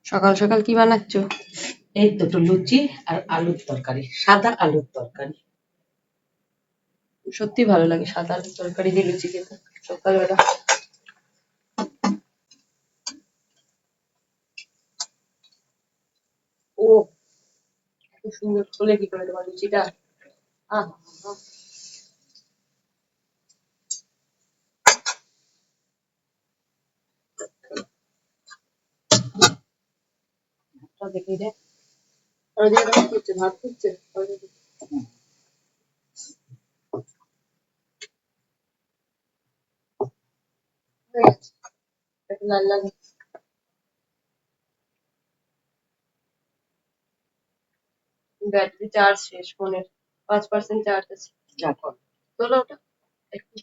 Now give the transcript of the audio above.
সকাল সকাল কি বানাচ্ছ? এই দুটো লুচি আর আলুর তরকারি, সাদা আলুর তরকারি। সত্যি ভালো লাগে সাদা আলুর তরকারি দিয়ে লুচি খেতে সকালবেলা। ও, এত সুন্দর খোলে কি করে তোমার লুচিটা! আহ, দেখি রে, ওদিকে ভাত করছে, ভাত করছে ওদিকে। হয়ে গেছে, একটু লাল লাল। ব্যাটারি চার্জ শেষ ফোনের, 5% চার্জ আছে। দেখো, তোলো ওটা একটু।